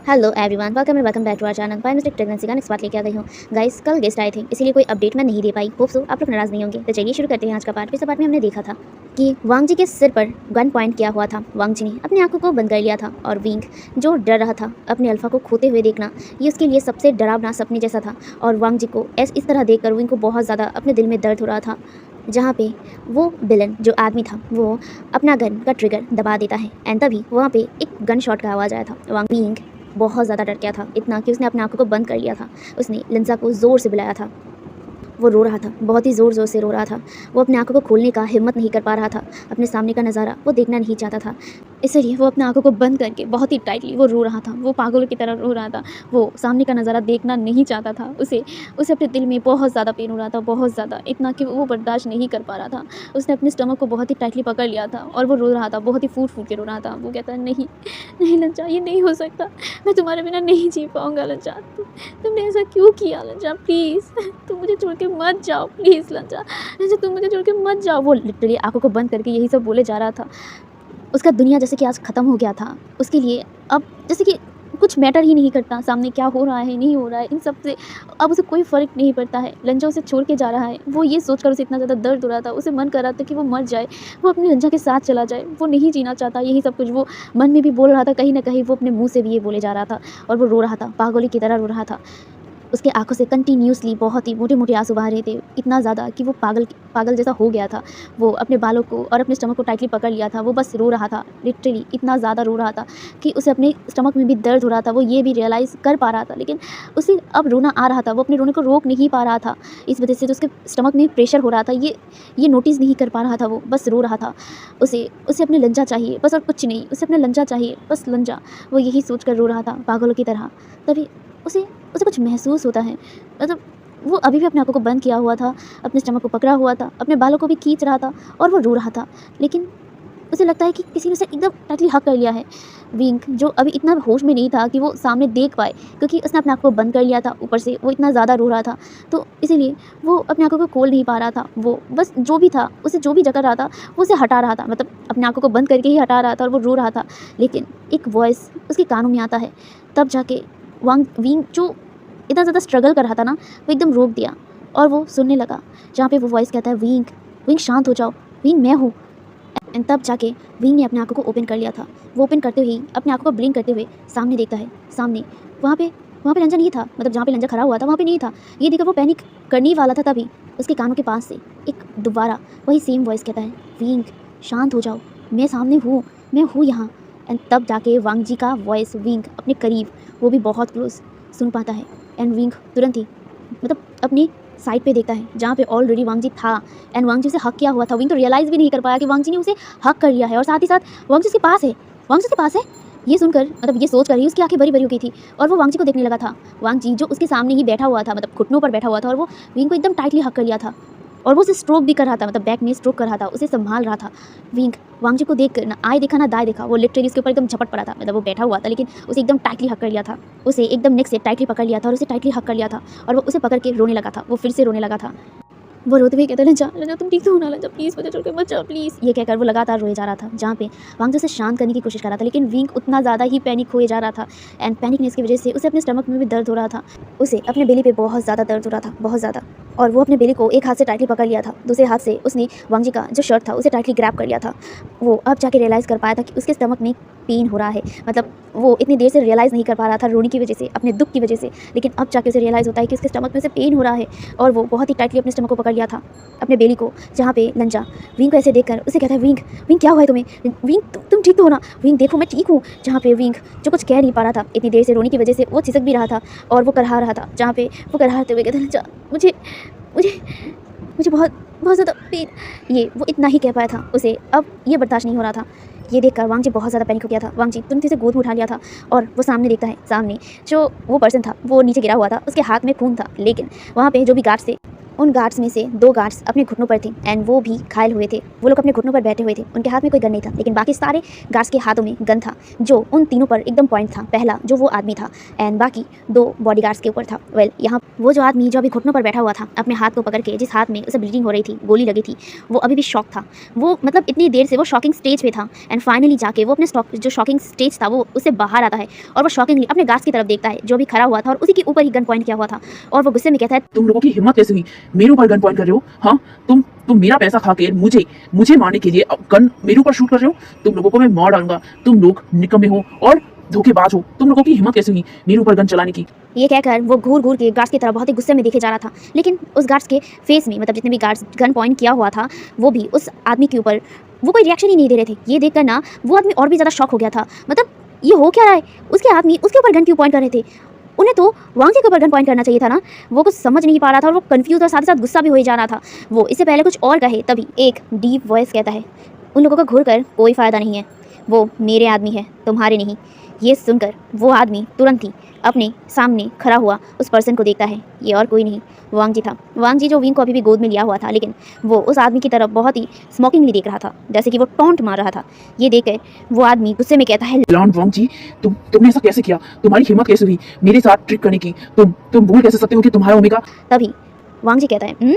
Hello everyone, welcome back to our channel. By mistake pregnancy का next part लेके आ गई हूँ। गाइस, कल गेस्ट आए थे, इसीलिए कोई अपडेट मैं नहीं दे पाई। होप सो आप लोग नाराज़ नहीं होंगे। तो चलिए शुरू करते हैं आज का पार्ट। पिछले पार्ट में हमने देखा था कि वांग जी के सिर पर गन पॉइंट किया हुआ था। वांग जी ने अपनी आंखों को बंद कर लिया था और विंग जो डर रहा था अपने अल्फा को खोते हुए देखना, ये उसके लिए सबसे डरावना सपने जैसा था। और वांग जी को इस तरह देखकर विंग को बहुत ज़्यादा अपने दिल में दर्द हो रहा था, जहाँ पे वो विलन जो आदमी था वो अपना गन का ट्रिगर दबा देता है। एंड तभी वहाँ पे एक गन शॉट का आवाज़ आया था। वांग विंग बहुत ज़्यादा डर गया था, इतना कि उसने अपनी आंखों को बंद कर लिया था। उसने लिंजा को ज़ोर से बुलाया था। वो रो रहा था, बहुत ही ज़ोर ज़ोर से रो रहा था। वो अपने आंखों को खोलने का हिम्मत नहीं कर पा रहा था। अपने सामने का नज़ारा वो देखना नहीं चाहता था, इसलिए वो अपने आंखों को बंद करके बहुत ही टाइटली वो रो रहा था। वो पागलों की तरह रो रहा था। वो सामने का नज़ारा देखना नहीं चाहता था। उसे अपने दिल में बहुत ज़्यादा पेन हो रहा था, बहुत ज़्यादा, इतना कि वो बर्दाश्त नहीं कर पा रहा था। उसने अपने स्टमक को बहुत ही टाइटली पकड़ लिया था और वो रो रहा था, बहुत ही फूट फूट के रो रहा था। वो कहता है, नहीं नहीं लंचा, ये नहीं हो सकता, मैं तुम्हारे बिना नहीं जी पाऊँगा लंचा। तुमने ऐसा क्यों किया लंचा? प्लीज़ तुम मुझे छोड़ के मत जाओ, प्लीज़ लंचा, तुम मुझे छोड़ के मत जाओ। वो लिटरली आंखों को बंद करके यही सब बोले जा रहा था। उसका दुनिया जैसे कि आज ख़त्म हो गया था। उसके लिए अब जैसे कि कुछ मैटर ही नहीं करता, सामने क्या हो रहा है नहीं हो रहा है, इन सब से अब उसे कोई फ़र्क नहीं पड़ता है। लंजा उसे छोड़ के जा रहा है। वो ये सोचकर उसे इतना ज़्यादा दर्द हो रहा था, उसे मन कर रहा था कि वो मर जाए, वो अपनी लंजा के साथ चला जाए। वो नहीं जीना चाहता, यही सब कुछ वो मन में भी बोल रहा था। कहीं न कहीं वो अपने मुँह से भी ये बोले जा रहा था और वो रो रहा था, पागलों की तरह रो रहा था। उसके आँखों से कंटिन्यूअसली बहुत ही मोटे-मोटे आँसू बह रहे थे, इतना ज़्यादा कि वो पागल जैसा हो गया था। वो अपने बालों को और अपने स्टमक को टाइटली पकड़ लिया था। वो बस रो रहा था, लिटरली इतना ज़्यादा रो रहा था कि उसे अपने स्टमक में भी दर्द हो रहा था। वो ये भी रियलाइज़ कर पा रहा था, लेकिन उसे अब रोना आ रहा था। वो अपने रोने को रोक नहीं पा रहा था। इस वजह से जो उसके स्टमक में प्रेशर हो रहा था, ये नोटिस नहीं कर पा रहा था। वो बस रो रहा था। उसे अपनी लंजा चाहिए, बस और कुछ नहीं। उसे अपना लंजा चाहिए, बस लंजा। वो यही सोच कर रो रहा था पागलों की तरह। तभी उसे कुछ महसूस होता है। मतलब वो अभी भी अपने आँखों को बंद किया हुआ था, अपने स्टमक को पकड़ा हुआ था, अपने बालों को भी खींच रहा था और वो रो रहा था। लेकिन उसे लगता है कि किसी ने उसे एकदम टाइटली हग कर लिया है। विंग जो अभी इतना होश में नहीं था कि वो सामने देख पाए, क्योंकि उसने अपने आँखों को बंद कर लिया था, ऊपर से वो इतना ज़्यादा रो रहा था, तो इसीलिए वो अपनी आँखों को खोल नहीं पा रहा था। वो बस जो भी था, उसे जो भी जकड़ रहा था वो उसे हटा रहा था, मतलब अपनी आँखों को बंद करके ही हटा रहा था और वो रो रहा था। लेकिन एक वॉइस उसके कानों में आता है, तब जाके विंग जो इतना ज़्यादा स्ट्रगल कर रहा था ना, वो एकदम रोक दिया और वो सुनने लगा, जहाँ पे वो वॉइस कहता है, विंग विंग शांत हो जाओ, विंग मैं हूँ। एंड तब जाके विंग ने अपनी आंखों को ओपन कर लिया था। वो ओपन करते हुए ही अपनी आंखों को ब्लिंक करते हुए सामने देखता है। सामने वहाँ पे लंजा नहीं था, मतलब जहाँ पे लंजा खड़ा हुआ था वहाँ पे नहीं था। ये देखकर वो पैनिक करने ही वाला था, तभी उसके कानों के पास से एक दोबारा वही सेम वॉइस कहता है, विंग शांत हो जाओ, मैं सामने हूँ, मैं हूँ यहाँ। एंड तब जाके वांग जी का वॉइस विंग अपने करीब, वो भी बहुत क्लोज सुन पाता है। एंड विंग तुरंत ही मतलब अपनी साइड पे देखता है, जहाँ पे ऑलरेडी वांग जी था एंड वांग जी उसे हक किया हुआ था। विंग तो रियलाइज़ भी नहीं कर पाया कि वांग जी ने उसे हक कर लिया है और साथ ही साथ वांग जी उसके पास है, वांग जी उसके पास है। ये सुनकर, मतलब ये सोच कर ही उसकी आंखें भरी भरी हो गई थी और वो वांग जी को देखने लगा था। वांग जी जो उसके सामने ही बैठा हुआ था, मतलब घुटनों पर बैठा हुआ था, और वो विंग को एकदम टाइटली हक कर लिया था और वो उसे स्ट्रोक भी कर रहा था, मतलब बैक में स्ट्रोक कर रहा था, उसे संभाल रहा था। विंग वांग जी को देख कर ना आए देखा ना दाएं देखा, वो लिटरली उसके ऊपर एकदम झपट पड़ा था। मतलब वो बैठा हुआ था लेकिन उसे एकदम टाइटली हक कर लिया था, उसे एकदम नेक से टाइटली पकड़ लिया था और उसे टाइटली हक कर लिया था और वो उसे पकड़ के रोने लगा था। वो फिर से रोने लगा था। वो रोते हुए कहता है, लंजा लंजा तुम ठीक तो हो ना लंजा, प्लीज़ मुझे छोड़ के मत जाओ प्लीज़। ये कहकर वो लगातार रोए जा रहा था, जहाँ पे वांग उसे शांत करने की कोशिश कर रहा था, लेकिन विंग उतना ज़्यादा ही पैनिक होए जा रहा था। एंड पैनिकनेस की वजह से उसे अपने स्टमक में भी दर्द हो रहा था। उसे अपने बेली पे बहुत ज़्यादा दर्द हो रहा था, बहुत ज़्यादा। और वो अपने बेली को एक हाथ से टाइटली पकड़ लिया था, दूसरे हाथ से उसने वांग जी का जो शर्ट था उसे टाइटली ग्रैब कर लिया था। वो अब जाके रियलाइज़ कर पाया था कि उसके स्टमक में पेन हो रहा है। मतलब वो इतनी देर से रियलाइज़ नहीं कर पा रहा था रोने की वजह से, अपने दुख की वजह से, लेकिन अब जाके उसे रियलाइज़ होता है कि उसके स्टमक में से पेन हो रहा है और वो बहुत ही टाइटली अपने स्टमक को पकड़ लिया था, अपने बेली को, जहाँ पे लंजा विंग को ऐसे देखकर उसे कहता है, विंग विंग क्या हुआ है तुम्हें? विंग तुम ठीक तो हो ना? विंग देखो मैं ठीक हूँ। जहाँ पे विंग जो कुछ कह नहीं पा रहा था इतनी देर से रोने की वजह से, वो चिसक भी रहा था और वो करहा रहा था, जहाँ पे वो करहाते हुए कहता है, लंजा मुझे मुझे मुझे बहुत बहुत ज़्यादा पेन। ये वो इतना ही कह पाया था, उसे अब ये बर्दाश्त नहीं हो रहा था। ये देखकर वांग जी बहुत ज़्यादा पैनिक हो गया था। वांग जी तुरंत उसे गोद में उठा लिया था और वो सामने देखता है, सामने जो वो पर्सन था वो नीचे गिरा हुआ था, उसके हाथ में खून था, लेकिन वहाँ पे जो भी गार्ड्स थे उन गार्ड्स में से 2 गार्ड्स अपने घुटनों पर थे एंड वो भी घायल हुए थे। वो लोग अपने घुटनों पर बैठे हुए थे, उनके हाथ में कोई गन नहीं था, लेकिन बाकी सारे गार्ड्स के हाथों में गन था, जो उन तीनों पर एकदम पॉइंट था। पहला जो वो आदमी था एंड बाकी 2 बॉडीगार्ड्स के ऊपर था। यहाँ वो जो आदमी जो अभी घुटनों पर बैठा हुआ था, अपने हाथ को पकड़ के, जिस हाथ में उसे ब्लीडिंग हो रही थी, गोली लगी थी, वो अभी भी शॉक था। वो मतलब इतनी देर से वो शॉकिंग स्टेज पे था एंड फाइनली जाके वो अपने जो शॉकिंग स्टेज था वो उससे बाहर आता है और वो शॉकिंगली अपने गार्ड्स की तरफ देखता है जो अभी खड़ा हुआ था और उसी के ऊपर ही गन पॉइंट किया हुआ था और वो गुस्से में कहता है, तुम लोगों की हिम्मत कैसे हुई मेरे ऊपर गन पॉइंट कर रहे हो? हाँ, तुम मेरा पैसा खा के मुझे मारने के लिए गन मेरे ऊपर शूट कर रहे हो? तुम लोगों को मैं मार डालूंगा। तुम लोग निकम्मे हो और धोखेबाज हो। तुम लोगों की हिम्मत कैसे हुई मेरे ऊपर गन चलाने की? ये कहकर वो घूर घूर के गार्ड्स की तरफ बहुत ही गुस्से में देखे जा रहा था, लेकिन उस गार्ड्स के फेस में, मतलब जितने भी गार्ड्स गन पॉइंट किया हुआ था, वो भी उस आदमी के ऊपर वो कोई रिएक्शन ही नहीं दे रहे थे। ये देखकर ना वो आदमी और भी ज़्यादा शॉक हो गया था। मतलब ये हो क्या रहा है? उसके आदमी उसके ऊपर गन क्यों पॉइंट कर रहे थे? उन्हें तो वांग जी के ऊपर गन पॉइंट करना चाहिए था ना। वो कुछ समझ नहीं पा रहा था और वो कंफ्यूज और साथ ही साथ गुस्सा भी हो जा रहा था। वो इससे पहले कुछ और कहे तभी एक डीप वॉइस कहता है, उन लोगों का घूर कर कोई फ़ायदा नहीं है, वो मेरे आदमी है, तुम्हारे नहीं। ये सुनकर वो आदमी तुरंत ही अपने सामने खड़ा हुआ उस पर्सन को देखता है। ये और कोई नहीं, वांग जी था। वांग जी जो विंग को अभी भी गोद में लिया हुआ था, लेकिन वो उस आदमी की तरफ बहुत ही स्मोकिंगली देख रहा था, जैसे कि वो टॉन्ट मार रहा था। ये देखकर वो आदमी गुस्से में कहता है, लॉर्ड वांग जी, तुमने ऐसा कैसे किया? तुम्हारी हिम्मत कैसे हुई मेरे साथ ट्रिक करने की? तुम भूल कैसे सकते हो कि तुम्हारा ओमेगा? तभी वांग जी कहता है,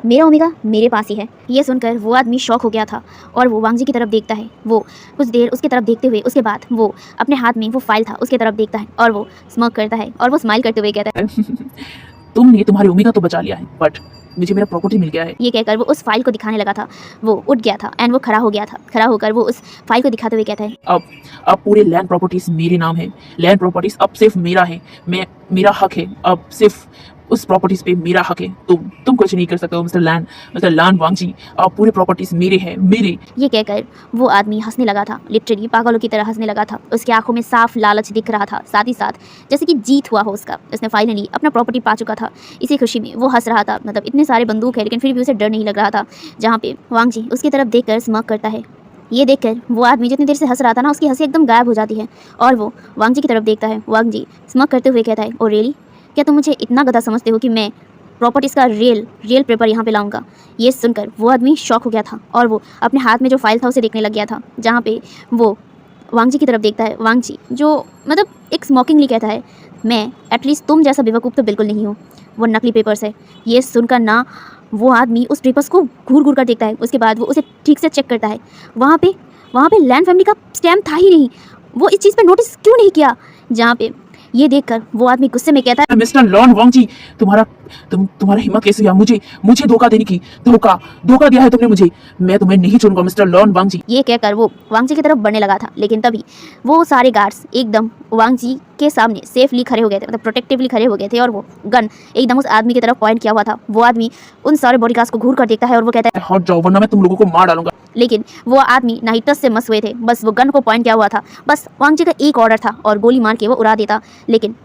मेरा ओमेगा मेरे पास ही है। ये सुनकर वो आदमी शॉक हो गया था और वो वांग जी की तरफ देखता है। वो कुछ देर उसकी तरफ देखते हुए उसके बाद वो अपने हाथ में वो फाइल था उसकी तरफ देखता है और वो स्मोक करता है और वो स्माइल करते हुए कहता है, तुमने तुम्हारे ओमेगा तो बचा लिया है, बट मुझे मेरा प्रॉपर्टी मिल गया है। ये कहकर वो उस फाइल को दिखाने लगा था। वो उठ गया था एंड वो खड़ा हो गया था। खड़ा होकर वो उस फाइल को दिखाते हुए कहता है, अब पूरे लैंड प्रॉपर्टीज मेरे नाम है। लैंड प्रॉपर्टीज अब सिर्फ मेरा है। मेरा हक है। अब सिर्फ उस प्रॉपर्टीज पे मेरा हक है। तुम कुछ नहीं कर सकते हो मिस्टर लैंड वांग जी। अब पूरे प्रॉपर्टीज मेरे हैं, मेरे। ये कहकर वो आदमी हंसने लगा था, लिटरली पागलों की तरह हंसने लगा था। उसकी आंखों में साफ लालच दिख रहा था, साथ ही साथ जैसे कि जीत हुआ हो उसका। उसने फाइनली अपना प्रॉपर्टी पा चुका था। इसी खुशी में वो हंस रहा था। मतलब इतने सारे बंदूक है लेकिन फिर भी उसे डर नहीं लग रहा था। जहाँ पे वांग जी उसकी तरफ देखकर स्मॉक करता है। ये देखकर वो आदमी जितनी देर से हंस रहा था ना, उसकी हंसी एकदम गायब हो जाती है और वो वांग जी की तरफ देखता है। वांग जी स्मॉक करते हुए कहता है, ओ रियली, क्या तुम मुझे इतना गधा समझते हो कि मैं प्रॉपर्टीज़ का रियल पेपर यहाँ पे लाऊंगा? ये सुनकर वो आदमी शॉक हो गया था और वो अपने हाथ में जो फाइल था उसे देखने लग गया था। जहाँ पे वो वांग जी की तरफ देखता है। वांग जी जो मतलब एक स्मोकिंगली कहता है, मैं एटलीस्ट तुम जैसा बेवकूफ़ तो बिल्कुल नहीं हूँ, वो नकली पेपर्स है। ये सुनकर ना वो आदमी उस पेपर्स को घूर घूर कर देखता है। उसके बाद वो उसे ठीक से चेक करता है। वहाँ पे लैंड फैमिली का स्टैम्प था ही नहीं। वो इस चीज़ पर नोटिस क्यों नहीं किया? जहाँ पे ये देखकर वो आदमी गुस्से में कहता है, मिस्टर लॉर्ड वांग जी, तुम्हारा हिम्मत कैसे हुआ मुझे धोखा देने की? धोखा दिया है तुमने मुझे। मैं तुम्हें नहीं छोड़ूंगा मिस्टर लॉर्ड वांग जी। ये कहकर वो वांग जी की तरफ बढ़ने लगा था, लेकिन तभी वो सारे गार्ड्स एकदम वांग जी के सामने सेफली खड़े हो गए थे, मतलब प्रोटेक्टिवली खड़े हो गए थे और वो गन एकदम उस आदमी की तरफ पॉइंट किया हुआ था। वो आदमी उन सारे बॉडीगार्ड्स को घूर कर देखता है और वो कहता है, हट जाओ वरना मैं तुम लोगों को मार डालूंगा। लेकिन वो आदमी ना ही टस से मस हुए थे। बस वो गन को पॉइंट किया हुआ था। बस वांग जी का एक ऑर्डर था और गोली मार के वो उड़ा देता। लेकिन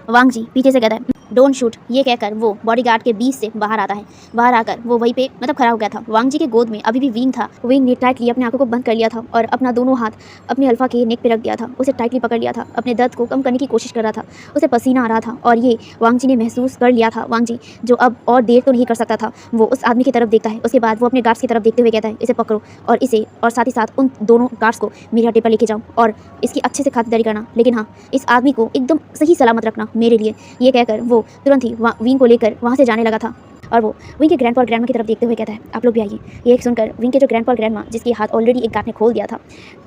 वांग जी पीछे से कहता है, डोंट शूट। ये कहकर वो बॉडीगार्ड के बीच से बाहर आता है। बाहर आकर वो वहीं पे मतलब खड़ा हो गया था। वांग जी के गोद में अभी भी विंग था। विंग ने टाइटली अपनी आंखों को बंद कर लिया था और अपना दोनों हाथ अपने अल्फा के नेक पे रख दिया था। उसे टाइटली पकड़ लिया था, अपने दर्द को कम करने की कोशिश कर रहा था। उसे पसीना आ रहा था और ये वांग जी ने महसूस कर लिया था। वांग जी जो अब और देर तो नहीं कर सकता था, वो उस आदमी की तरफ देखता है। उसके बाद वो अपने गार्ड्स की तरफ देखते हुए कहता है, इसे पकड़ो और इसे और साथ ही साथ उन दोनों गार्ड्स को मेरे अड्डे पर लेके जाओ और इसकी अच्छे से खातिरदारी करना, लेकिन हाँ इस आदमी को एकदम सही सलामत रखना मेरे लिए। ये कहकर वो तुरंत ही विंग को लेकर वहाँ से जाने लगा था और वो विंग के ग्रैंडपा और ग्रैंडमा की तरफ देखते हुए कहता है, आप लोग भी आइए। ये सुनकर विंग के जो ग्रैंडपा और ग्रैंडमा, जिसके हाथ ऑलरेडी एक गार्ड ने खोल दिया था,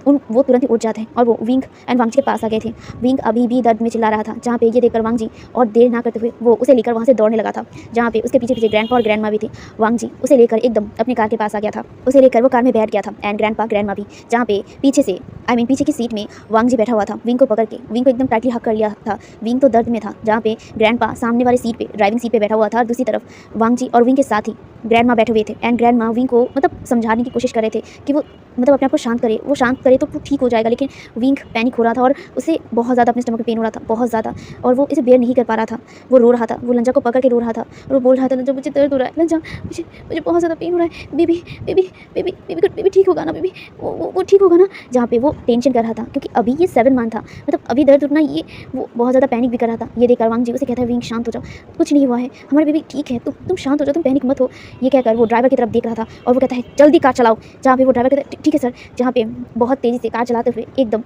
वो तुरंत ही उठ जाते हैं और वो विंग एंड वांग जी के पास आ गए थे। विंग अभी भी दर्द में चिल्ला रहा था। जहाँ पे ये देखकर वांग जी और देर ना करते हुए वो उसे लेकर वहाँ से दौड़ने लगा था। जहाँ पे उसके पीछे ग्रैंडपा और ग्रैंडमा भी थे। वांग जी उसे लेकर एकदम अपनी कार के पास आ गया था। उसे लेकर वो कार में बैठ गया था एंड ग्रैंडपा ग्रैंडमा भी, जहाँ पे पीछे से पीछे की सीट में वांग जी बैठा हुआ था। विंग को पकड़ के विंग को एकदम टाइटली हक कर लिया था। विंग तो दर्द में था। जहाँ पे ग्रैंडपा सामने वाली सीट पे ड्राइविंग सीट पे बैठा हुआ था और दूसरी तरफ वांग जी और विंग के साथ ही ग्रैंडमा बैठे हुए थे एंड ग्रैंडमा विंग को मतलब समझाने की कोशिश कर रहे थे कि वो मतलब अपने आप को शांत करे, वो शांत करे तो वो ठीक हो जाएगा। लेकिन विंग पैनिक हो रहा था और उसे बहुत ज़्यादा अपने स्टमक में पेन हो रहा था, बहुत ज़्यादा, और वो इसे बेयर नहीं कर पा रहा था। वो रो रहा था, वो लंजा को पकड़ के रो रहा था और वो बोल रहा था, लंजा मुझे दर्द हो रहा है, लंजा मुझे मुझे बहुत ज़्यादा पेन हो रहा है, baby baby baby baby baby ठीक होगा ना, बेबी वो ठीक होगा ना। जहाँ पे वो टेंशन कर रहा था क्योंकि अभी ये 7 मंथ था, मतलब अभी दर्द उठना, ये वो बहुत ज़्यादा पैनिक भी कर रहा था। ये देखकर वांग जी उसे कहता है, विंग शांत हो जाओ, कुछ नहीं हुआ है, हमारी बेबी ठीक है, तुम शांत हो जाओ, तुम पैनिक मत हो। ये कहकर वो ड्राइवर की तरफ देख रहा था और वो कहता है, जल्दी कार चलाओ। जहाँ पे वो ड्राइवर कहता है, ठीक है सर। जहाँ पे बहुत तेज़ी से कार चलाते हुए एकदम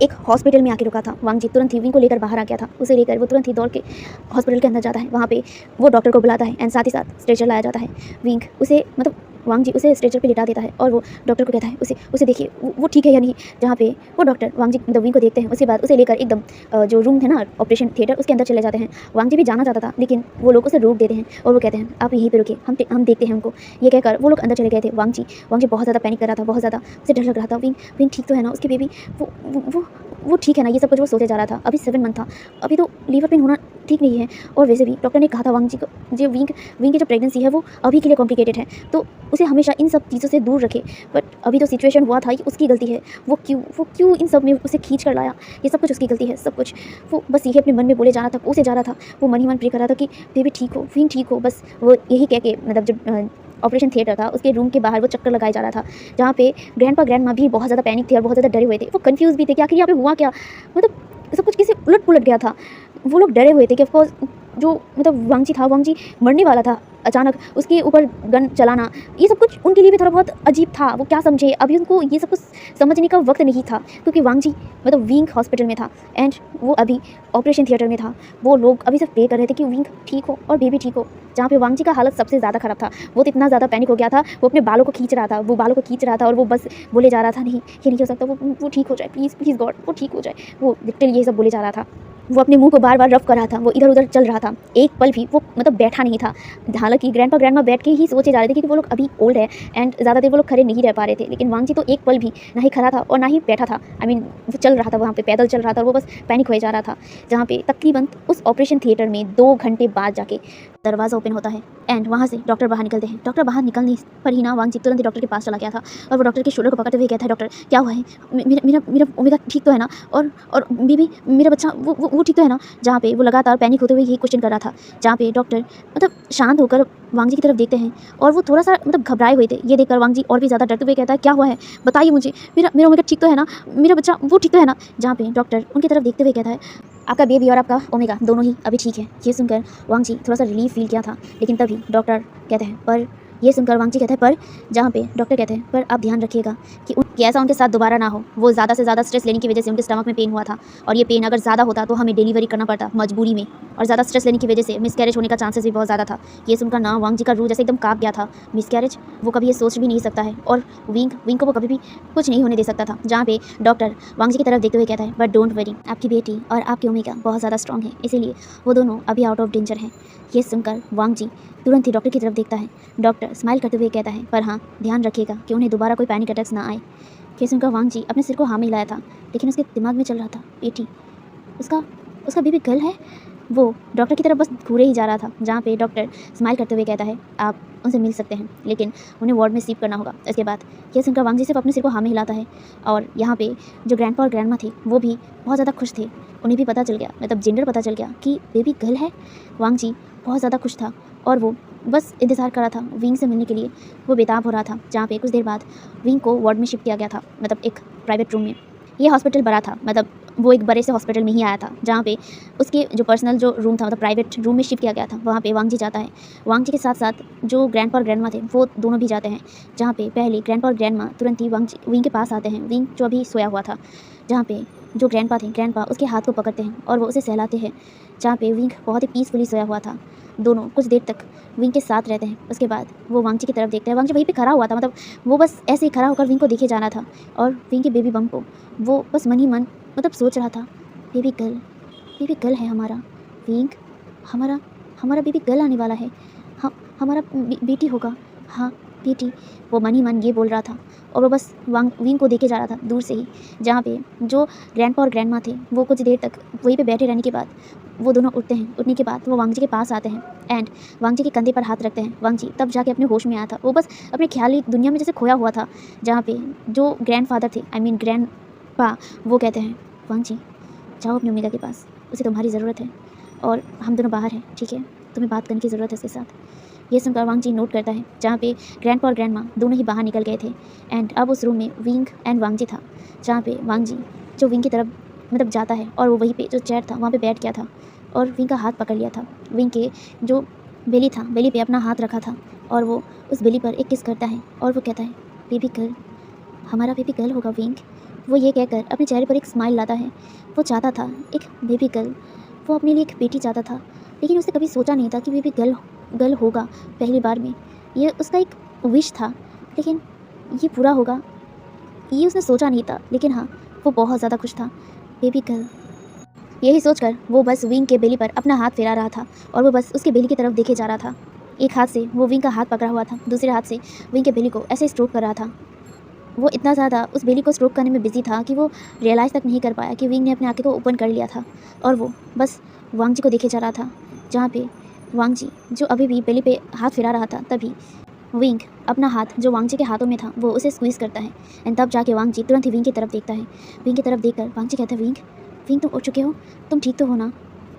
एक हॉस्पिटल में आके रुका था। वांग जी तुरंत ही विंग को लेकर बाहर आ गया था। उसे लेकर वो तुरंत ही दौड़ के हॉस्पिटल के अंदर जाता है। वहाँ पे वो डॉक्टर को बुलाता है एंड साथ ही साथ स्ट्रेचर लाया जाता है। विंग उसे मतलब वांग जी उसे स्ट्रेचर पे लिटा देता है और वो डॉक्टर को कहता है, उसे देखिए वो ठीक है या नहीं। जहाँ पे वो डॉक्टर वांग जी मतलब विंग को देखते हैं, उसके बाद उसे लेकर एकदम जो रूम थे ना ऑपरेशन थिएटर, उसके अंदर चले जाते हैं। वांग जी भी जाना चाहता था लेकिन वो लोग उसे रोक देते हैं और वो कहते हैं, आप यहीं पे रुकिए, हम देखते हैं उनको। ये कहकर वो लोग अंदर चले गए थे। वांग जी बहुत ज़्यादा पैनिक कर रहा था, बहुत ज़्यादा उसे डर लग रहा था। विंग ठीक तो है ना, उसकी बेबी वो ठीक है ना, ये सब कुछ वो सोचे जा रहा था। अभी 7 मंथ था, अभी तो लीवर पेन होना ठीक नहीं है। और वैसे भी डॉक्टर ने कहा था वांग जी को, जो विंग की जो प्रेगनेंसी है वो अभी के लिए कॉम्प्लिकेटेड है, तो उसे हमेशा इन सब चीज़ों से दूर रखे। बट अभी तो सिचुएशन हुआ था, ये उसकी गलती है। वो क्यों इन सब में उसे खींच कर लाया, ये सब कुछ उसकी गलती है, सब कुछ। वो बस यही अपने मन में बोले जा रहा था, उसे जा रहा था, वो मन ही मन प्रे कर रहा था कि बेबी ठीक हो, विंग ठीक हो। बस वो यही कह के मतलब जब ऑपरेशन थिएटर था उसके रूम के बाहर वो चक्कर लगाया जा रहा था। जहाँ पे ग्रैंडमा भी बहुत ज़्यादा पैनिक थे और बहुत ज़्यादा डरे हुए थे। वो कंफ्यूज भी थे कि आखिर यहाँ पे हुआ क्या, मतलब सब कुछ कैसे उलट पुलट गया था। वो लोग डरे हुए थे कि ऑफकोर्स जो मतलब वांग जी मरने वाला था, अचानक उसके ऊपर गन चलाना, ये सब कुछ उनके लिए भी थोड़ा बहुत अजीब था। वो क्या समझे, अभी उनको ये सब कुछ समझने का वक्त नहीं था क्योंकि वांग जी मतलब विंग हॉस्पिटल में था एंड वो अभी ऑपरेशन थिएटर में था। वो लोग अभी सिर्फ प्रे कर रहे थे कि विंग ठीक हो और बेबी ठीक हो। जहाँ पे वांग जी का हालत सबसे ज़्यादा ख़राब था, वो तो इतना ज़्यादा पैनिक हो गया था, वो अपने बालों को खींच रहा था, और वो बस बोले जा रहा था, नहीं ये नहीं हो सकता, वो ठीक हो जाए, प्लीज़ प्लीज़ गॉड, वो ठीक हो जाए। वो लिटरली ये सब बोले जा रहा था। वो अपने मुंह को बार बार रफ कर रहा था, वो इधर उधर चल रहा था, एक पल भी वो मतलब बैठा नहीं था। हालांकि ग्रैंडमा बैठ के ही सोचे जा रहे थे क्योंकि वो लोग अभी ओल्ड है एंड ज़्यादा देर वो लोग खड़े नहीं रह पा रहे थे। लेकिन वांग जी तो एक पल भी ना ही खड़ा था और ना ही बैठा था। वो चल रहा था, वहाँ पे पैदल चल रहा था और वो बस पैनिक हो जा रहा था। जहाँ पे तकरीबन उस ऑपरेशन थिएटर में 2 घंटे बाद जाके दरवाज़ा ओपन होता है एंड वहाँ से डॉक्टर बाहर निकलते हैं। डॉक्टर बाहर निकलने पर ही ना वांग जी तुरंत ही डॉक्टर के पास चला गया था और वो डॉक्टर के शोल्डर को पकड़ते हुए कहता है, डॉक्टर क्या हुआ है, मेरा ओमेगा ठीक तो है ना, और बेबी मेरा बच्चा वो ठीक तो है ना। जहाँ पे वो लगातार पैनिक होते हुए यही क्वेश्चन कर रहा था। जहाँ पे डॉक्टर मतलब शांत होकर वांग जी की तरफ देखते हैं और वो थोड़ा सा मतलब घबराए हुए थे। ये देखकर वांग जी और भी ज़्यादा डरते हुए कहता है, क्या हुआ है, बताइए मुझे, मेरा ओमेगा ठीक तो है ना, मेरा बच्चा वो ठीक तो है ना। जहाँ पे डॉक्टर उनकी तरफ देखते हुए कहता है, आपका बेबी और आपका ओमेगा दोनों ही अभी ठीक है। ये सुनकर वांग जी थोड़ा सा रिलीफ फील किया था, लेकिन तभी डॉक्टर कहते हैं, पर ये सुनकर वांग जी कहते हैं, पर जहाँ पे डॉक्टर कहते हैं, पर आप ध्यान रखिएगा कि ऐसा उनके साथ दोबारा ना हो। वो ज़्यादा से ज़्यादा स्ट्रेस लेने की वजह से उनके स्टमक में पेन हुआ था और ये पेन अगर ज़्यादा होता तो हमें डिलीवरी करना पड़ता मजबूरी में, और ज़्यादा स्ट्रेस लेने की वजह से मिसकैरेज होने का चांसेस भी बहुत ज़्यादा था। ये सुनकर ना वांग जी का रूह जैसे एकदम काँप गया था। मिसकैरेज वो कभी ये सोच भी नहीं सकता है और विंग को वो कभी भी कुछ नहीं होने दे सकता था। जहाँ पे डॉक्टर वांग जी की तरफ देखते हुए कहता है, बट डोंट वरी, आपकी बेटी और आपकी ओमेगा बहुत ज़्यादा स्ट्रॉन्ग है, इसीलिए वो दोनों अभी आउट ऑफ डेंजर हैं। ये सुनकर वांग जी तुरंत ही डॉक्टर की तरफ देखता है। डॉक्टर स्माइल करते हुए कहता है, पर हाँ ध्यान रखिएगा कि उन्हें दोबारा कोई पैनिक अटैक्स ना आए। ये सुनकर वांग जी अपने सिर को हाँ में हिलाया था, लेकिन उसके दिमाग में चल रहा था, बेटी उसका बेबी गर्ल है। वो डॉक्टर की तरफ बस घूरे ही जा रहा था। जहाँ पे डॉक्टर स्माइल करते हुए कहता है, आप उनसे मिल सकते हैं लेकिन उन्हें वार्ड में शिफ्ट करना होगा। इसके बाद ये सुनकर वांग जी सिर्फ अपने सिर को हाँ में हिलाता है और यहाँ पे जो ग्रैंडपा और ग्रैंडमा थे वो भी बहुत ज़्यादा खुश थे। उन्हें भी पता चल गया, मतलब जेंडर पता चल गया कि बेबी गर्ल है। वांग जी बहुत ज़्यादा खुश था और वो बस इंतज़ार कर रहा था विंग से मिलने के लिए। वो बेताब हो रहा था। जहाँ पे कुछ देर बाद विंग को वार्ड में शिफ्ट किया गया था, मतलब एक प्राइवेट रूम में। ये हॉस्पिटल बड़ा था, मतलब वो एक बड़े से हॉस्पिटल में ही आया था। जहाँ पे उसके जो पर्सनल जो रूम था, मतलब प्राइवेट रूम में शिफ्ट किया गया था। वहाँ पे वांग जी जाता है। वांग जी के साथ साथ जो ग्रैंडपा और ग्रैंडमा थे वो दोनों भी जाते हैं। जहाँ पे पहले ग्रैंडपा और ग्रैंडमा तुरंत ही विंग के पास आते हैं, विंग जो अभी सोया हुआ था। जहाँ पे जो ग्रैंडपा उसके हाथ को पकड़ते हैं और वो उसे सहलाते हैं। जहाँ पे विंग बहुत ही पीसफुली सोया हुआ था। दोनों कुछ देर तक विंग के साथ रहते हैं। उसके बाद वो वांग जी की तरफ देखते हैं। वांग जी वहीं पे खड़ा हुआ था, मतलब वो बस ऐसे ही खड़ा होकर विंग को देखे जाना था और विंग के बेबी बम को वो बस मन ही मन मतलब सोच रहा था, बेबी गर्ल है हमारा विंग, हमारा बेबी गर्ल आने वाला है, हाँ हमारा बेटी होगा, हाँ बेटी, वो मन ही मन ये बोल रहा था और वो बस विंग को देखे जा रहा था दूर से ही, जहाँ पे जो ग्रैंडपा और ग्रैंडमा थे वो कुछ देर तक वहीं पे बैठे रहने के बाद वो दोनों उठते हैं। उठने के बाद वो वांग जी के पास आते हैं एंड वांग जी के कंधे पर हाथ रखते हैं। वांग जी तब जाके अपने होश में आया था। वो बस अपने ख्याली दुनिया में जैसे खोया हुआ था, जहाँ पे जो ग्रैंडफादर थे, आई मीन ग्रैंडपा, वो कहते हैं वांग जी जाओ अपनी ओमेगा के पास, उसे तुम्हारी ज़रूरत है और हम दोनों बाहर हैं, ठीक है, तुम्हें बात करने की ज़रूरत है उसके साथ। ये सुनकर वांग जी नोट करता है, जहाँ पे ग्रैंडपा और ग्रैंडमा दोनों ही बाहर निकल गए थे एंड अब उस रूम में विंग एंड वांग जी था, जहाँ पे वांग जी जो विंग की तरफ मतलब जाता है और वो वहीं पे जो चेयर था वहाँ पे बैठ गया था और विंग का हाथ पकड़ लिया था। विंग के जो बेली था, बेली पे अपना हाथ रखा था और वो उस बेली पर एक किस करता है और वो कहता है बेबी गर्ल, हमारा बेबी गर्ल होगा विंग। वो ये कहकर अपने चेहरे पर एक स्माइल लाता है। वो चाहता था एक बेबी गर्ल, वो अपने लिए एक बेटी चाहता था, लेकिन उसने कभी सोचा नहीं था कि बेबी गर्ल होगा पहली बार में। ये उसका एक विश था, लेकिन ये पूरा होगा ये उसने सोचा नहीं था। लेकिन हाँ, वो बहुत ज़्यादा खुश था, बेबी गर्ल। यही सोचकर वो बस विंग के बेली पर अपना हाथ फेरा रहा था और वो बस उसके बेली की तरफ देखे जा रहा था। एक हाथ से वो विंग का हाथ पकड़ा हुआ था, दूसरे हाथ से विंग के बेली को ऐसे स्ट्रोक कर रहा था। वो इतना ज़्यादा उस बेली को स्ट्रोक करने में बिजी था कि वो रियलाइज़ तक नहीं कर पाया कि विंग ने अपने आंखें को ओपन कर लिया था और वो बस वांग जी को देखे जा रहा था, जहाँ पे वांग जी जो अभी भी बेली पे हाथ फिरा रहा था। तभी विंग अपना हाथ जो वांग जी के हाथों में था वो उसे स्क्वीज़ करता है एंड तब जाके वांग जी तुरंत ही विंग की तरफ देखता है। विंग की तरफ देखकर वांग जी कहता है विंग तुम उठ चुके हो, तुम ठीक तो हो ना,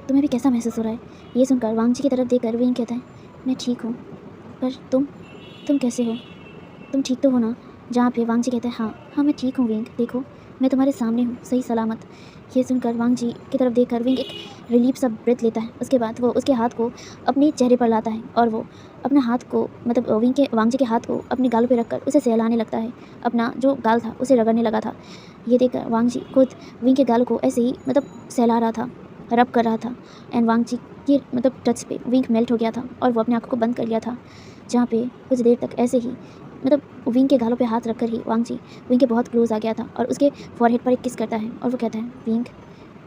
तुम्हें भी कैसा महसूस हो रहा है। ये सुनकर वांग जी की तरफ देखकर विंग कहता है मैं ठीक हूँ, पर तुम कैसे हो, तुम ठीक तो हो ना। जहाँ पे वांग जी कहते हैं हाँ मैं ठीक हूँ विंग, देखो मैं तुम्हारे सामने हूँ सही सलामत। ये सुनकर वांग जी की तरफ देखकर विंग एक रिलीफ सा ब्रेथ लेता है। उसके बाद वो उसके हाथ को अपने चेहरे पर लाता है और वो अपने हाथ को मतलब वांग जी के हाथ को अपने गालों पे रखकर उसे सहलाने लगता है, अपना जो गाल था उसे रगड़ने लगा था। ये देखकर वांग जी खुद विंग के गालों को ऐसे ही मतलब सहला रहा था, रब कर रहा था एंड वांग जी की मतलब टच पे विंग मेल्ट हो गया था और वो अपने आँखों को बंद कर लिया था। जहाँ पे कुछ देर तक ऐसे ही मतलब विंग के गालों पे हाथ रखकर ही वांग जी विंग के बहुत क्लोज आ गया था और उसके फॉरहेड पर एक किस करता है और वो कहता है विंग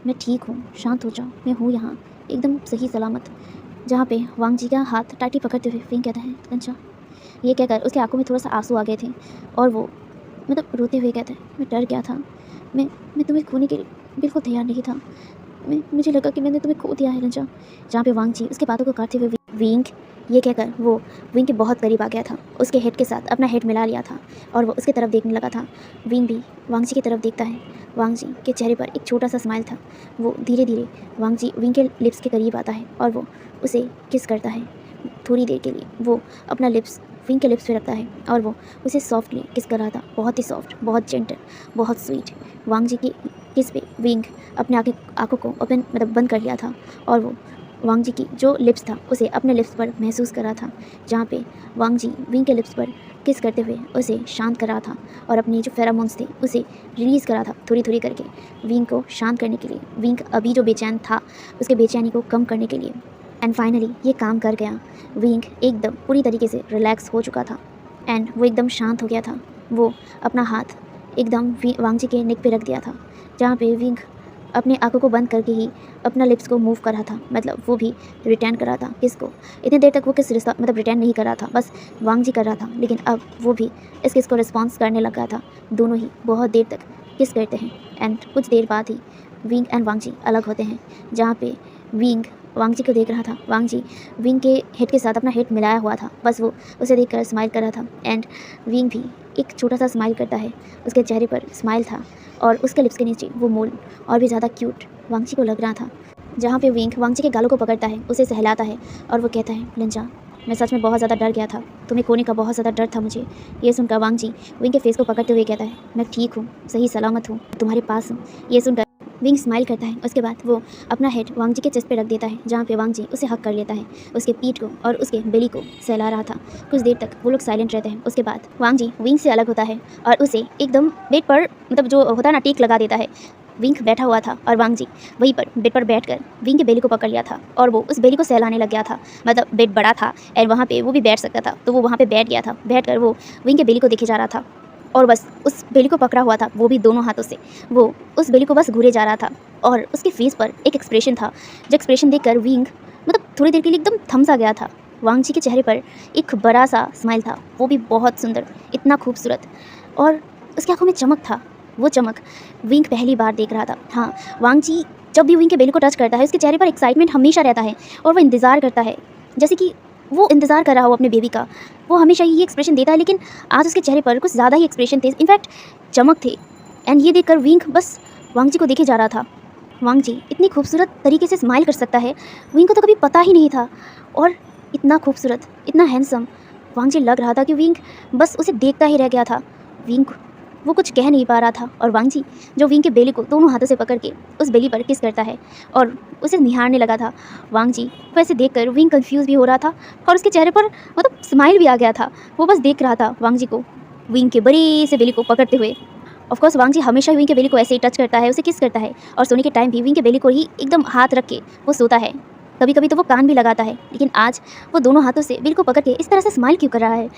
मैं ठीक हूँ, शांत हो जाओ, मैं हूँ यहाँ एकदम सही सलामत। जहाँ पे वांग जी का हाथ टाइटली पकड़ते हुए विंग कहता है कंचा। ये कहकर उसके आंखों में थोड़ा सा आंसू आ गए थे और वो मतलब रोते हुए कहता है मैं डर गया था, मैं तुम्हें खोने के लिए बिल्कुल तैयार नहीं था, मुझे लगा कि मैंने तुम्हें खो दिया है कंचा। जहाँ पे वांग जी उसके बातों को काटते हुए विंग ये कहकर वो विंग के बहुत करीब आ गया था, उसके हेड के साथ अपना हेड मिला लिया था और वो उसके तरफ देखने लगा था। विंग भी वांग जी की तरफ देखता है। वांग जी के चेहरे पर एक छोटा सा स्माइल था। वो धीरे धीरे वांग जी विंग के लिप्स के करीब आता है और वो उसे किस करता है। थोड़ी देर के लिए वो अपना लिप्स विंग के लिप्स पे रखता है और वो उसे सॉफ्टली किस कर रहा था, बहुत ही सॉफ्ट, बहुत जेंटल, बहुत स्वीट। वांग जी की किस पे विंग अपने आँखों को ओपन मतलब बंद कर लिया था और वो वांग जी की जो लिप्स था उसे अपने लिप्स पर महसूस कर रहा था, जहाँ पे वांग जी विंग के लिप्स पर किस करते हुए उसे शांत कर रहा था और अपने जो फेरामोन्स थे उसे रिलीज़ कर रहा था थोड़ी थोड़ी करके विंग को शांत करने के लिए, विंग अभी जो बेचैन था उसके बेचैनी को कम करने के लिए। एंड फाइनली ये काम कर गया। विंग एकदम पूरी तरीके से रिलैक्स हो चुका था एंड वो एकदम शांत हो गया था। वो अपना हाथ एकदम वांग जी के नेक पे रख दिया था, जहाँ पे विंग अपने आंखों को बंद करके ही अपना लिप्स को मूव कर रहा था, मतलब वो भी रिटर्न कर रहा था किसको। इतनी देर तक वो किस रिश्ता मतलब रिटर्न नहीं कर रहा था, बस वांग जी कर रहा था, लेकिन अब वो भी इस किस को रिस्पॉन्स करने लगा था। दोनों ही बहुत देर तक किस करते हैं एंड कुछ देर बाद ही विंग एंड वांग जी अलग होते हैं, जहाँ पे विंग वांग जी को देख रहा था। वांग जी विंग के हेड के साथ अपना हेड मिलाया हुआ था, बस वो उसे देखकर स्माइल कर रहा था एंड विंग भी एक छोटा सा स्माइल करता है। उसके चेहरे पर स्माइल था और उसके लिप्स के नीचे वो मोल और भी ज़्यादा क्यूट वांग जी को लग रहा था। जहाँ पे विंग वांग जी के गालों को पकड़ता है, उसे सहलाता है और वो कहता है लंजा मैं सच में बहुत ज़्यादा डर गया था, तुम्हें खोने का बहुत ज़्यादा डर था मुझे। ये सुनकर वांग जी विंग के फेस को पकड़ते हुए कहता है मैं ठीक हूँ, सही सलामत हूँ, तुम्हारे पास हूँ। ये सुनकर विंग स्माइल करता है। उसके बाद वो अपना हेड वांग जी के चेस्ट पे रख देता है, जहाँ पे वांग जी उसे हक कर लेता है, उसके पीठ को और उसके बेली को सहला रहा था। कुछ देर तक वो लोग साइलेंट रहते हैं। उसके बाद वांग जी विंग से अलग होता है और उसे एकदम बेड पर मतलब जो होता है ना टेक लगा देता है। विंग बैठा हुआ था और वांग जी वहीं पर बेड पर बैठकर विंग के बेली को पकड़ लिया था और वो उस बेली को सहलाने लग गया था। मतलब बेड बड़ा था और वहाँ पे वो भी बैठ सकता था, तो वो वहाँ पे बैठ गया था। बैठकर वो विंग के बेली को देखे जा रहा था और बस उस बेली को पकड़ा हुआ था, वो भी दोनों हाथों से। वो उस बेली को बस घूरे जा रहा था और उसके फेस पर एक एक्सप्रेशन था, जो एक्सप्रेशन देखकर विंग मतलब थोड़ी देर के लिए एकदम थम सा गया था वांग जी के चेहरे पर एक बड़ा सा स्माइल था, वो भी बहुत सुंदर, इतना खूबसूरत, और उसकी आंखों में चमक था। वो चमक विंग पहली बार देख रहा था। हाँ, वांग जी जब भी विंग के बेली को टच करता है, उसके चेहरे पर एक्साइटमेंट हमेशा रहता है और वो इंतज़ार करता है, जैसे कि वो इंतज़ार कर रहा हो अपने बेबी का। वो हमेशा ये एक्सप्रेशन देता है, लेकिन आज उसके चेहरे पर कुछ ज़्यादा ही एक्सप्रेशन थे, इनफैक्ट चमक थे। एंड ये देखकर विंग बस वांग जी को देखे जा रहा था। वांग जी इतनी खूबसूरत तरीके से स्माइल कर सकता है, विंग को तो कभी पता ही नहीं था। और इतना खूबसूरत, इतना हैंडसम वांग जी लग रहा था कि विंग बस उसे देखता ही रह गया था। विंग वो कुछ कह नहीं पा रहा था, और वांग जी जो विंग के बेली को दोनों हाथों से पकड़ के उस बेली पर किस करता है और उसे निहारने लगा था। वांग जी को ऐसे देखकर विंग कंफ्यूज भी हो रहा था और उसके चेहरे पर मतलब स्माइल भी आ गया था। वो बस देख रहा था वांग जी को, विंग के बड़े से बेली को पकड़ते हुए। ऑफ कोर्स वांग जी हमेशा विंग के बेली को ऐसे ही टच करता है, उसे किस करता है, और सोने के टाइम भी विंग के बेली को ही एकदम हाथ रख के वो सोता है। कभी कभी तो वो कान भी लगाता है, लेकिन आज वो दोनों हाथों से बेली को पकड़ के इस तरह से स्माइल क्यों कर रहा है।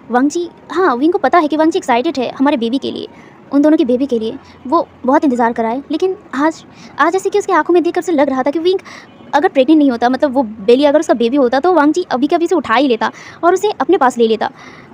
वांग जी, हाँ, विंग को पता है कि वांग जी एक्साइटेड है हमारे बेबी के लिए, उन दोनों की बेबी के लिए। वो बहुत इंतज़ार कर रहा है, लेकिन आज आज जैसे कि उसकी आंखों में देखकर उसे लग रहा था कि विंग अगर प्रेग्नेंट नहीं होता, मतलब वो बेली अगर उसका बेबी होता, तो वांग जी अभी कभी से उठा ही लेता और उसे अपने पास ले लेता।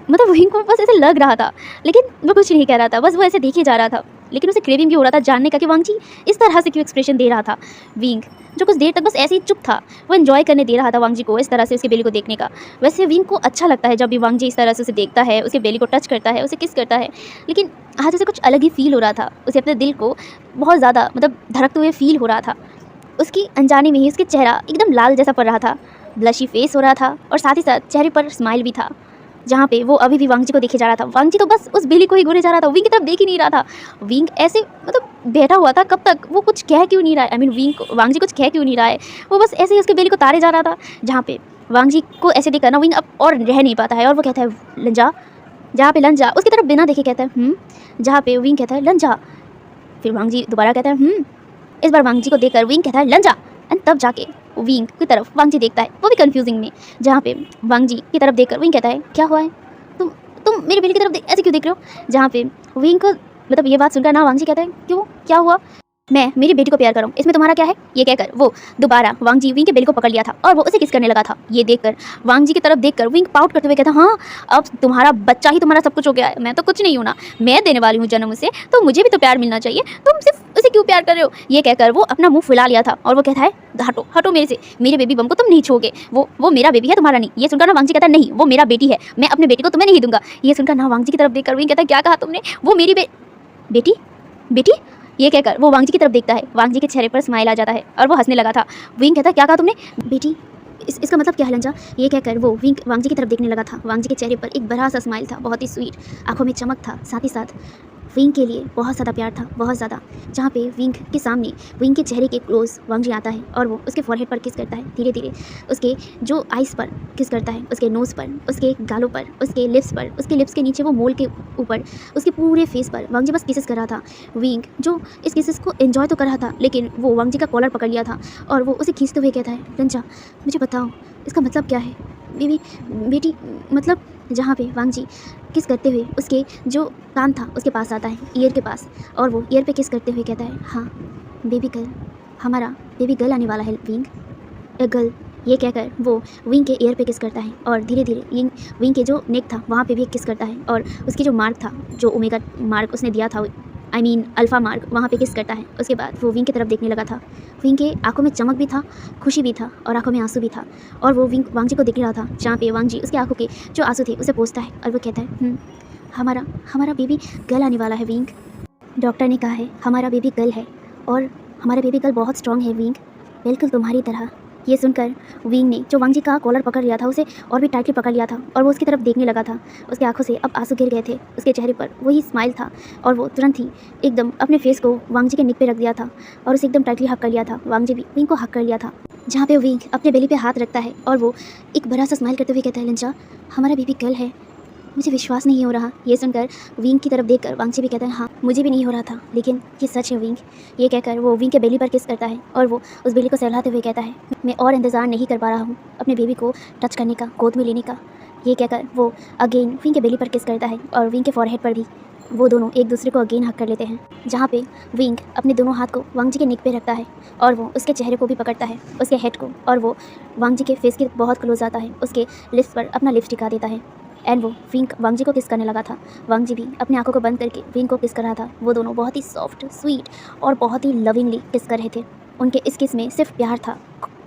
मतलब विंग को बस ऐसे लग रहा था, लेकिन वो कुछ नहीं कह रहा था, बस वो ऐसे देखे जा रहा था। लेकिन उसे क्रेविंग भी हो रहा था जानने का कि वांग जी इस तरह से क्यों एक्सप्रेशन दे रहा था। विंग जो कुछ देर तक बस ऐसे ही चुप था, वो एंजॉय करने दे रहा था वांग जी को इस तरह से उसके बेली को देखने का। वैसे विंग को अच्छा लगता है जब भी वांग जी इस तरह से उसे देखता है, उसके बेली को टच करता है, उसे किस करता है, लेकिन आज उसे कुछ अलग ही फील हो रहा था। उसे अपने दिल को बहुत ज़्यादा मतलब धड़कते हुए फील हो रहा था। उसकी अनजाने में ही उसके चेहरा एकदम लाल जैसा पड़ रहा था, ब्लशी फेस हो रहा था, और साथ ही साथ चेहरे पर स्माइल भी था, जहाँ पे वो अभी भी वांग जी को देखे जा रहा था। वांग जी तो बस उस बेली को ही घूरे जा रहा था, विंग की तरफ देख ही नहीं रहा था। विंग ऐसे मतलब बैठा हुआ था, कब तक, वो कुछ कह क्यों नहीं रहा है, आई मीन वांग जी कुछ कह क्यों नहीं रहा है, वो बस ऐसे ही उसके बेली को तारे जा रहा था। जहाँ पे वांग जी को ऐसे देखकर ना विंग अब और रह नहीं पाता है, और वो कहता है लंजा, जहाँ पे लंजा उसकी तरफ बिना देखे कहता है जहाँ पे विंग कहता है लंजा, फिर वांग जी दोबारा कहता है इस बार वांग जी को देखकर विंग कहता है लंजा, एंड तब जाके विंग की तरफ वांग जी देखता है, वो भी कंफ्यूजिंग में, जहाँ पे वांग जी की तरफ देखकर विंग कहता है क्या हुआ है, तुम मेरी बेली की तरफ ऐसे क्यों देख रहे हो। जहाँ पे विंग को मतलब ये बात सुनकर ना वांग जी कहता है क्यों, क्या हुआ, मैं मेरी बेटी को प्यार कर रहा हूँ, इसमें तुम्हारा क्या है। ये कहकर वो दोबारा वांग जी विंग के बेली को पकड़ लिया था और वो उसे किस करने लगा था। ये देखकर वांग जी की तरफ देखकर विंग पाउट करते हुए कहता हाँ, अब तुम्हारा बच्चा ही तुम्हारा सब कुछ हो गया है, मैं तो कुछ नहीं हूँ ना, मैं देने वाली हूँ जन्म उसे, तो मुझे भी तो प्यार मिलना चाहिए, तुम सिर्फ उसे क्यों प्यार कर रहे हो। ये कहकर वो अपना मुंह फुला लिया था और वो कहता है हटो हटो मेरे से, मेरे बेबी बम को तुम नहीं छोगे, वो मेरा बेबी है, तुम्हारा नहीं। ये सुनकर ना वांग जी कहता है नहीं, वो मेरा बेटी है, मैं अपने बेटी को तुम्हें नहीं दूंगा। ये सुनकर ना वांग जी की तरफ देखकर विंग कहता है क्या कहा तुमने, वो मेरी बेटी बेटी। ये कहकर वो वांग जी की तरफ देखता है, वांग जी के चेहरे पर स्माइल आ जाता है और वो हंसने लगा था। विंग कहता है क्या कहा तुमने, बेटी, इसका मतलब क्या है लंजा। ये कहकर वो विंग वांग जी की तरफ देखने लगा था। वांग जी के चेहरे पर एक बड़ा सा स्माइल था, बहुत ही स्वीट, आंखों में चमक था, साथ ही साथ विंग के लिए बहुत ज़्यादा प्यार था, बहुत ज़्यादा। जहाँ पे विंग के सामने विंग के चेहरे के क्लोज वांग जी आता है और वो उसके फॉरहेड पर किस करता है, धीरे धीरे उसके जो आइज़ पर किस करता है, उसके नोज़ पर, उसके गालों पर, उसके लिप्स पर, उसके लिप्स के नीचे वो मोल के ऊपर, उसके पूरे फेस पर वांग जी बस किसेस कर रहा था। विंग जो इस किसेस को एंजॉय तो कर रहा था, लेकिन वो वांग जी का कॉलर पकड़ लिया था और वो उसे खींचते हुए कहता है लंजा मुझे बताओ इसका मतलब क्या है बेटी, मतलब। जहाँ पे वांग जी किस करते हुए उसके जो कान था उसके पास आता है, ईयर के पास, और वो ईयर पे किस करते हुए कहता है हाँ बेबी गर्ल, हमारा बेबी गर्ल आने वाला है विंग, ए गर्ल। ये कहकर वो विंग के ईयर पे किस करता है और धीरे धीरे विंग के जो नेक था वहाँ पे भी किस करता है, और उसकी जो मार्क था, जो ओमेगा मार्क उसने दिया था, आई मीन अल्फ़ा मार्क, वहाँ पे किस करता है। उसके बाद वो विंग की तरफ देखने लगा था। विंग के आंखों में चमक भी था, खुशी भी था, और आंखों में आंसू भी था, और वो वांग जी को देख रहा था, जहाँ पे वांग जी उसके आंखों के जो आंसू थे उसे पोंछता है और वो कहता है हमारा बेबी गर्ल आने वाला है विंग। डॉक्टर ने कहा है हमारा बेबी गर्ल है, और हमारा बेबी गर्ल बहुत स्ट्रॉन्ग है विंग, बिल्कुल तुम्हारी तरह। ये सुनकर विंग ने जो वांग जी का कॉलर पकड़ लिया था उसे और भी टाइटली पकड़ लिया था और वो उसकी तरफ देखने लगा था। उसकी आंखों से अब आंसू गिर गए थे, उसके चेहरे पर वही स्माइल था, और वो तुरंत ही एकदम अपने फेस को वांग जी के नेक पे रख दिया था और उसे एकदम टाइटली हक कर लिया था। वांग जी भी विंग को हक कर लिया था, जहाँ पे विंग अपने बेली पे हाथ रखता है और वो एक बड़ा सा स्माइल करते हुए कहता है लंजा हमारा बेबी गर्ल है, मुझे विश्वास नहीं हो रहा। ये सुनकर विंग की तरफ देखकर वांग जी भी कहता है हाँ मुझे भी नहीं हो रहा था, लेकिन ये सच है विंग। ये कहकर वो विंग के बेली पर किस करता है और वो उस बेली को सहलाते हुए कहता है मैं और इंतज़ार नहीं कर पा रहा हूँ अपने बेबी को टच करने का, गोद में लेने का। ये कहकर वो अगेन विंग के बेली पर किस करता है और विंग के फॉरहेड पर भी, वो दोनों एक दूसरे को अगेन हक कर लेते हैं, जहाँ पे विंग अपने दोनों हाथ को वांग जी के नेक पे रखता है और वो उसके चेहरे को भी पकड़ता है, उसके हेड को, और वो वांग जी के फेस के बहुत क्लोज आता है, उसके लिप्स पर अपना लिप्स टिका देता है एंड वो विंग वांग जी को किस करने लगा था। वांग जी भी अपनी आंखों को बंद करके विंग को किस कर रहा था। वो दोनों बहुत ही सॉफ्ट, स्वीट और बहुत ही लविंगली किस कर रहे थे। उनके इस किस में सिर्फ प्यार था,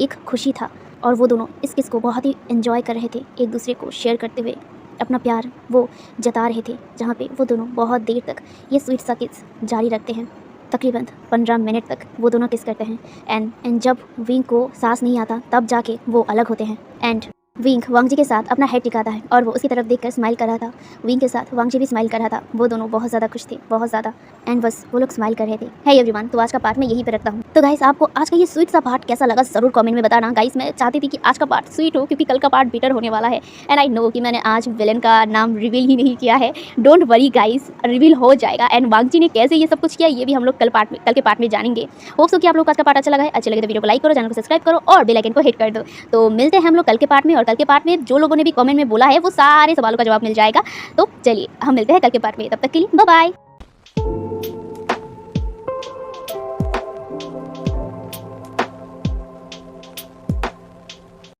एक खुशी था, और वो दोनों इस किस को बहुत ही एंजॉय कर रहे थे, एक दूसरे को शेयर करते हुए अपना प्यार वो जता रहे थे, जहाँ पे वो दोनों बहुत देर तक ये स्वीट सा किस जारी रखते हैं। तकरीबन 15 मिनट तक वो दोनों किस करते हैं एंड जब विंग को सांस नहीं आता तब जाके वो अलग होते हैं एंड विंग वांग जी के साथ अपना हेड टिकाता है और वो उसकी तरफ देखकर स्माइल कर रहा था। विंग के साथ वांग जी भी स्माइल कर रहा था। वो दोनों बहुत ज़्यादा खुश थे, बहुत ज़्यादा, एंड बस वो लोग स्माइल कर रहे थे। है एवरीवन, तो आज का पार्ट मैं यहीं पे रखता हूँ। तो गाइस आपको आज का ये स्वीट सा पार्ट कैसा लगा ज़रूर कमेंट में बताना। गाइस मैं चाहती थी कि आज का पार्ट स्वीट हो क्योंकि कल का पार्ट बिटर होने वाला है एंड आई नो कि मैंने आज विलन का नाम रिवील ही नहीं किया है। डोंट वरी गाइस, रिवील हो जाएगा एंड वांग जी ने कैसे ये सब कुछ किया ये भी हम लोग कल के पार्ट में जानेंगे। होप सो कि आप लोग आज का पार्ट अच्छा लगा है। अच्छे लगे तो वीडियो को लाइक करो, चैनल को सब्सक्राइब करो और बेल आइकन को हिट कर दो। तो मिलते हैं हम लोग कल के पार्ट में, और कल के पार्ट में जो लोगों ने भी कमेंट में बोला है वो सारे सवालों का जवाब मिल जाएगा। तो चलिए हम मिलते हैं कल के पार्ट में, तब तक के लिए बाय बाय।